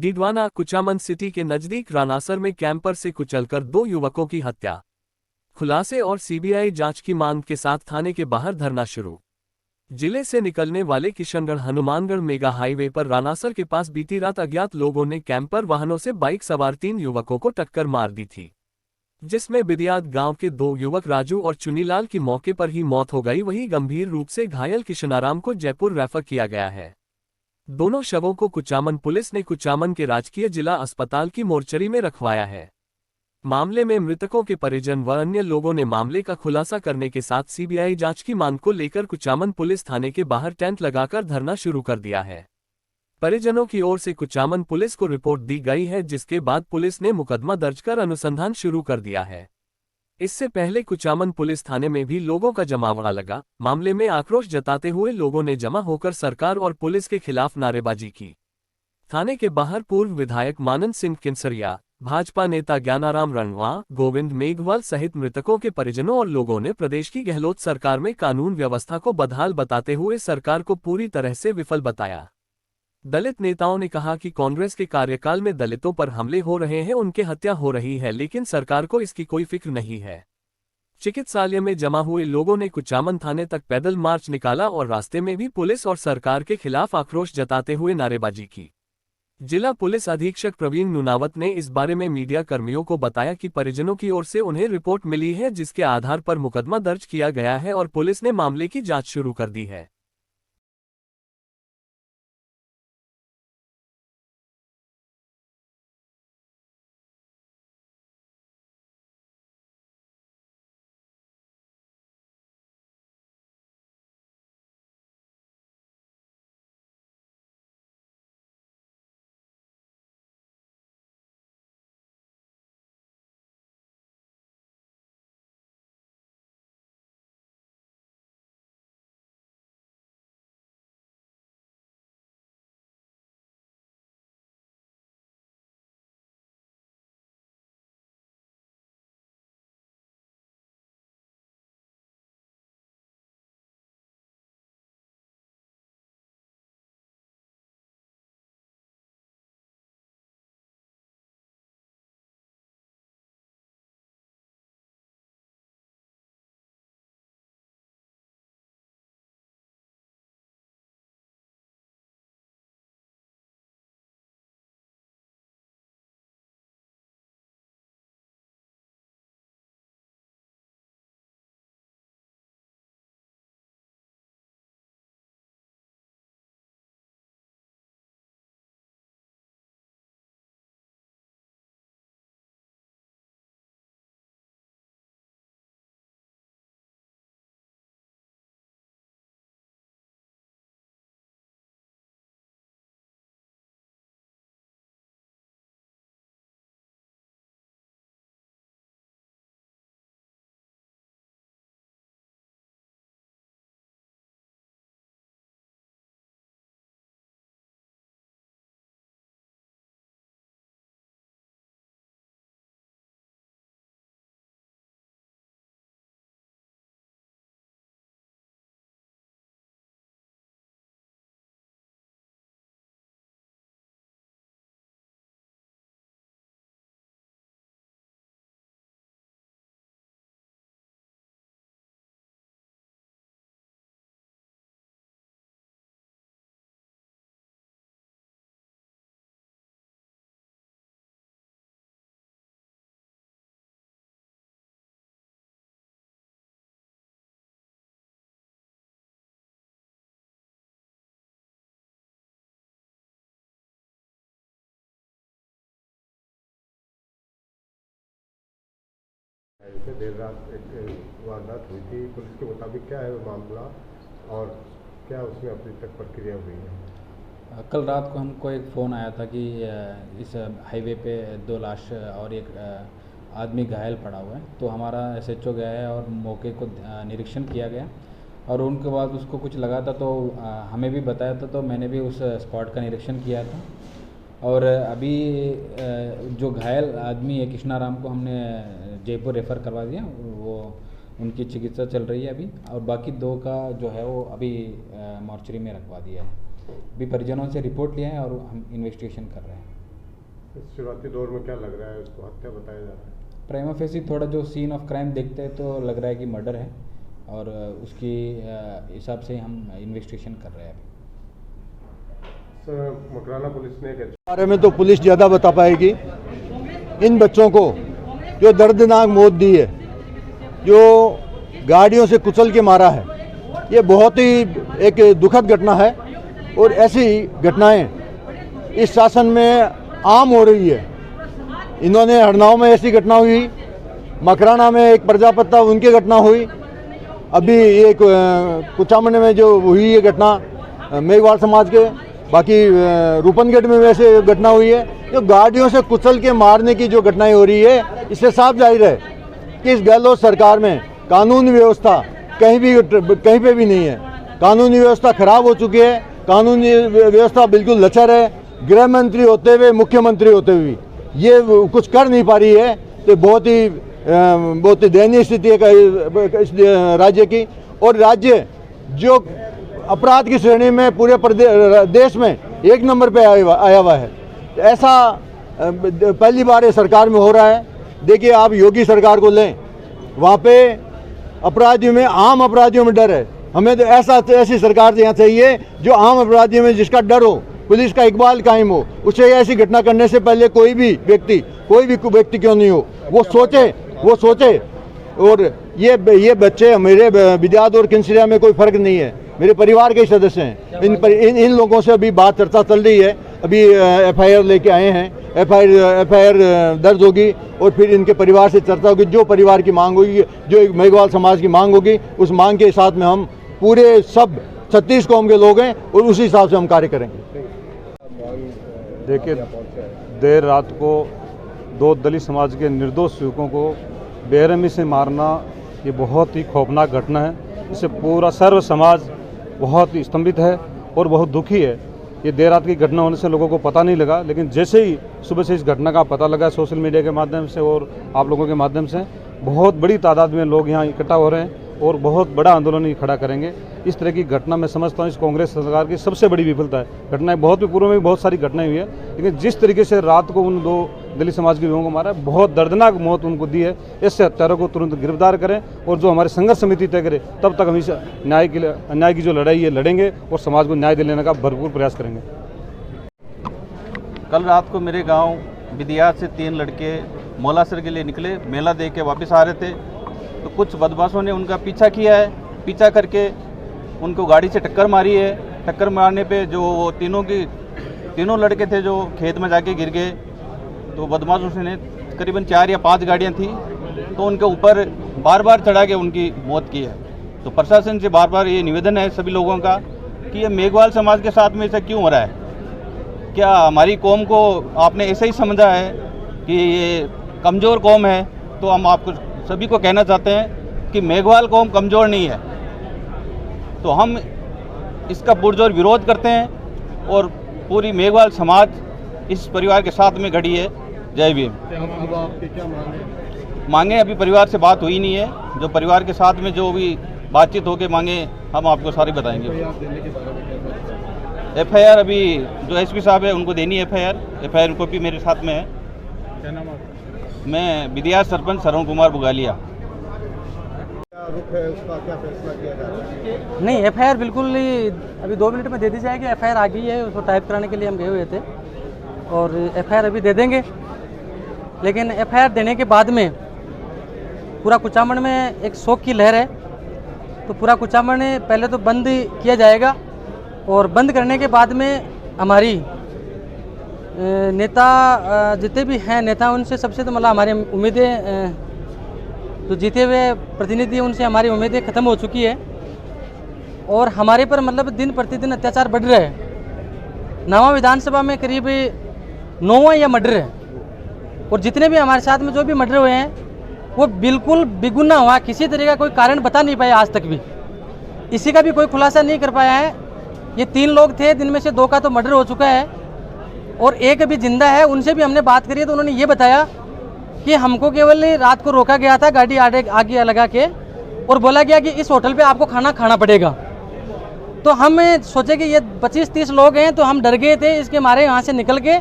Didwana Kuchaman city के नजदीक रानासर में कैंपर से कुचलकर 2 युवकों की हत्या। खुलासे और सीबीआई जांच की मांग के साथ थाने के बाहर धरना शुरू। जिले से निकलने वाले किशनगढ़ हनुमानगढ़ मेगा हाईवे पर रानासर के पास बीती रात अज्ञात लोगों ने कैंपर वाहनों से बाइक सवार 3 युवकों को टक्कर मार दी थी, जिसमें बिदियात गांव के 2 युवक राजू और चुनीलाल की मौके पर ही मौत हो गई। वहीं गंभीर रूप से घायल किशनाराम को जयपुर रेफर किया गया है। दोनों शवों को कुचामन पुलिस ने कुचामन के राजकीय जिला अस्पताल की मोर्चरी में रखवाया है। मामले में मृतकों के परिजन व अन्य लोगों ने मामले का खुलासा करने के साथ सीबीआई जांच की मांग को लेकर कुचामन पुलिस थाने के बाहर टेंट लगाकर धरना शुरू कर दिया है। परिजनों की ओर से कुचामन पुलिस को रिपोर्ट दी गई है, जिसके बाद पुलिस ने मुकदमा दर्ज कर अनुसंधान शुरू कर दिया है। इससे पहले कुचामन पुलिस थाने में भी लोगों का जमावड़ा लगा। मामले में आक्रोश जताते हुए लोगों ने जमा होकर सरकार और पुलिस के खिलाफ नारेबाजी की। थाने के बाहर पूर्व विधायक मानन सिंह किंसरिया, भाजपा नेता ज्ञानाराम रणवा, गोविंद मेघवाल सहित मृतकों के परिजनों और लोगों ने प्रदेश की गहलोत सरकार में कानून व्यवस्था को बदहाल बताते हुए सरकार को पूरी तरह से विफल बताया। दलित नेताओं ने कहा कि कांग्रेस के कार्यकाल में दलितों पर हमले हो रहे हैं, उनके हत्या हो रही है, लेकिन सरकार को इसकी कोई फिक्र नहीं है। चिकित्सालय में जमा हुए लोगों ने कुचामन थाने तक पैदल मार्च निकाला और रास्ते में भी पुलिस और सरकार के खिलाफ आक्रोश जताते हुए नारेबाजी की। जिला पुलिस अधीक्षक प्रवीण नुनावत ने इस बारे में मीडिया कर्मियों को बताया कि परिजनों की ओर से उन्हें रिपोर्ट मिली है, जिसके आधार पर मुकदमा दर्ज किया गया है और पुलिस ने मामले की जांच शुरू कर दी है। इसमें देर रात एक वारदात हुई थी। पुलिस के मुताबिक क्या है वो मामला और क्या उसमें अभी तक प्रक्रिया हुई है? कल रात को हमको एक फ़ोन आया था कि इस हाईवे पे 2 लाश और एक आदमी घायल पड़ा हुआ है। तो हमारा एसएचओ गया है और मौके को निरीक्षण किया गया और उनके बाद उसको कुछ लगा था तो हमें भी बताया था, तो मैंने भी उस स्पॉट का निरीक्षण किया था। और अभी जो घायल आदमी है कृष्णाराम को हमने जयपुर रेफ़र करवा दिया, वो उनकी चिकित्सा चल रही है अभी। और बाकी 2 का जो है वो अभी मोर्चरी में रखवा दिया है। अभी परिजनों से रिपोर्ट लिया है और हम इन्वेस्टिगेशन कर रहे हैं। शुरुआती दौर में क्या लग रहा है, उसको हत्या बताया जा रहा है? प्राइमा फेसी थोड़ा जो सीन ऑफ क्राइम देखते हैं तो लग रहा है कि मर्डर है, और उसकी हिसाब से हम इन्वेस्टिगेशन कर रहे हैं अभी। सर, मकराना पुलिस ने बारे में तो पुलिस ज़्यादा बता पाएगी। इन बच्चों को जो दर्दनाक मौत दी है, जो गाड़ियों से कुचल के मारा है, ये बहुत ही एक दुखद घटना है। और ऐसी घटनाएं इस शासन में आम हो रही है। इन्होंने हरनाव में ऐसी घटना हुई, मकराना में एक प्रजापत्ता उनकी घटना हुई, अभी एक कुचामन में जो हुई ये घटना मेघवाल समाज के, बाकी रूपनगढ़ में वैसे घटना हुई है। जो गाड़ियों से कुचल के मारने की जो घटनाएं हो रही है, इससे साफ जाहिर है कि इस गहलोत सरकार में कानून व्यवस्था कहीं पे भी नहीं है। कानूनी व्यवस्था खराब हो चुकी है, कानूनी व्यवस्था बिल्कुल लचर है। गृह मंत्री होते हुए, मुख्यमंत्री होते हुए ये कुछ कर नहीं पा रही है, तो बहुत ही दयनीय स्थिति है इस राज्य की। और राज्य जो अपराध की श्रेणी में पूरे देश में एक नंबर पे आया हुआ है, ऐसा पहली बार ये सरकार में हो रहा है। देखिए, आप योगी सरकार को लें, वहाँ पे अपराधियों में, आम अपराधियों में डर है। हमें तो ऐसी सरकार यहाँ चाहिए जो आम अपराधियों में जिसका डर हो, पुलिस का इकबाल कायम हो। उसे ऐसी घटना करने से पहले कोई भी व्यक्ति क्यों नहीं हो, वो सोचे। और ये बच्चे मेरे विद्याध और किंसरिया में कोई फर्क नहीं है, मेरे परिवार के ही सदस्य हैं। इन लोगों से अभी बात चर्चा चल रही है। अभी FIR लेके आए हैं, FIR दर्ज होगी और फिर इनके परिवार से चर्चा होगी। जो परिवार की मांग होगी, जो मेघवाल समाज की मांग होगी, उस मांग के साथ में हम पूरे सब 36 कौम के लोग हैं और उसी हिसाब से हम कार्य करेंगे। देखिए, देर रात को 2 दलित समाज के निर्दोष युवकों को बेरहमी से मारना ये बहुत ही खौफनाक घटना है। इससे पूरा सर्व समाज बहुत ही स्तंभित है और बहुत दुखी है। ये देर रात की घटना होने से लोगों को पता नहीं लगा, लेकिन जैसे ही सुबह से इस घटना का पता लगा सोशल मीडिया के माध्यम से और आप लोगों के माध्यम से, बहुत बड़ी तादाद में लोग यहाँ इकट्ठा हो रहे हैं और बहुत बड़ा आंदोलन ही खड़ा करेंगे। इस तरह की घटना मैं समझता हूँ इस कांग्रेस सरकार की सबसे बड़ी विफलता है। घटनाएं बहुत भी पूर्व में भी बहुत सारी घटनाएं हुई है, लेकिन जिस तरीके से रात को उन 2 दलित समाज के युवकों को मारा, बहुत दर्दनाक मौत उनको दी है। इससे हत्यारों को तुरंत गिरफ्तार करें और जो हमारी संघर्ष समिति तय करे, तब तक हम इस अन्याय की जो लड़ाई है लड़ेंगे और समाज को न्याय दिलाने का भरपूर प्रयास करेंगे। कल रात को मेरे गांव विदियात से 3 लड़के मौलासर के लिए निकले, मेला देख के वापस आ रहे थे, तो कुछ बदमाशों ने उनका पीछा किया है। पीछा करके उनको गाड़ी से टक्कर मारी है। टक्कर मारने पे जो वो तीनों लड़के थे जो खेत में जाके गिर गए, तो बदमाशों ने करीबन 4 या 5 गाड़ियाँ थी, तो उनके ऊपर बार चढ़ा के उनकी मौत की है। तो प्रशासन से बार ये निवेदन है सभी लोगों का कि ये मेघवाल समाज के साथ में ऐसा क्यों हो रहा है? क्या हमारी कौम को आपने ऐसा ही समझा है कि ये कमज़ोर कौम है? तो हम आपको सभी को कहना चाहते हैं कि मेघवाल कौम कमज़ोर नहीं है। तो हम इसका पुरजोर विरोध करते हैं और पूरी मेघवाल समाज इस परिवार के साथ में खड़ी है। जय भीम। अब आपकी क्या मांगे अभी परिवार से बात हुई नहीं है, जो परिवार के साथ में जो भी बातचीत होके मांगे हम आपको सारी बताएंगे। FIR अभी जो SP साहब है उनको देनी है FIR कॉपी मेरे साथ में है। क्या नाम आपका? मैं विदियात सरपंच श्रवण कुमार बुगालिया। क्या रुख है उसका, क्या फैसला किया जा रहा है? नहीं, FIR बिल्कुल अभी 2 मिनट में दे दी जाएगी। FIR आ गई है, उसको टाइप कराने के लिए हम गए हुए थे और FIR अभी दे देंगे। लेकिन FIR देने के बाद में पूरा कुचामन में एक शोक की लहर है, तो पूरा कुचामन पहले तो बंद किया जाएगा और बंद करने के बाद में हमारी नेता जितने भी हैं नेता, उनसे सबसे तो मतलब हमारी उम्मीदें, जो जीते हुए प्रतिनिधि उनसे हमारी उम्मीदें ख़त्म हो चुकी है और हमारे पर मतलब दिन प्रतिदिन अत्याचार बढ़ रहे हैं। नवा विधानसभा में करीब 9वां या मर्डर है और जितने भी हमारे साथ में जो भी मर्डर हुए हैं वो बिल्कुल बेगुनाह हुआ, किसी तरह का कोई कारण बता नहीं पाया आज तक भी, इसी का भी कोई खुलासा नहीं कर पाया है। ये 3 लोग थे, जिनमें से 2 का तो मर्डर हो चुका है और एक अभी जिंदा है। उनसे भी हमने बात करी है तो उन्होंने ये बताया कि हमको केवल रात को रोका गया था गाड़ी आगे लगा के और बोला गया कि इस होटल पे आपको खाना खाना पड़ेगा। तो हम सोचे कि ये 25-30 लोग हैं, तो हम डर गए थे, इसके मारे यहाँ से निकल के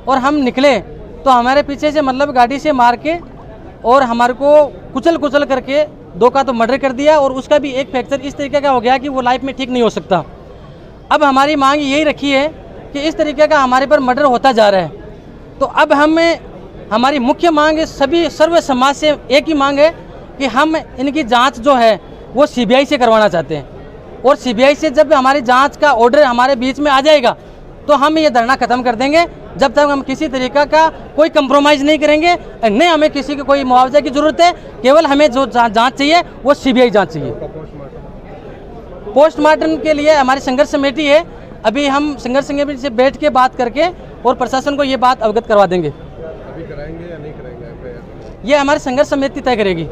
और हम निकले तो हमारे पीछे से मतलब गाड़ी से मार के और हमारे को कुचल करके 2 का तो मर्डर कर दिया और उसका भी एक फ्रैक्चर इस तरीके का हो गया कि वो लाइफ में ठीक नहीं हो सकता। अब हमारी मांग यही रखी है कि इस तरीके का हमारे पर मर्डर होता जा रहा है, तो अब हमारी मुख्य मांग है, सभी सर्व समाज से एक ही मांग है कि हम इनकी जांच जो है वो सीबीआई से करवाना चाहते हैं, और सीबीआई से जब हमारी जांच का ऑर्डर हमारे बीच में आ जाएगा तो हम ये धरना खत्म कर देंगे। जब तक हम किसी तरीका का कोई कंप्रोमाइज़ नहीं करेंगे, नहीं हमें किसी की कोई मुआवजे की ज़रूरत है, केवल हमें जो जांच चाहिए वो सीबीआई जांच चाहिए। पोस्टमार्टम के लिए हमारी संघर्ष समिति है, अभी हम संघर्ष समिति से बैठ के बात करके और प्रशासन को ये बात अवगत करवा देंगे। अभी कराएंगे या नहीं कराएंगे? ये हमारी संघर्ष समिति तय करेगी।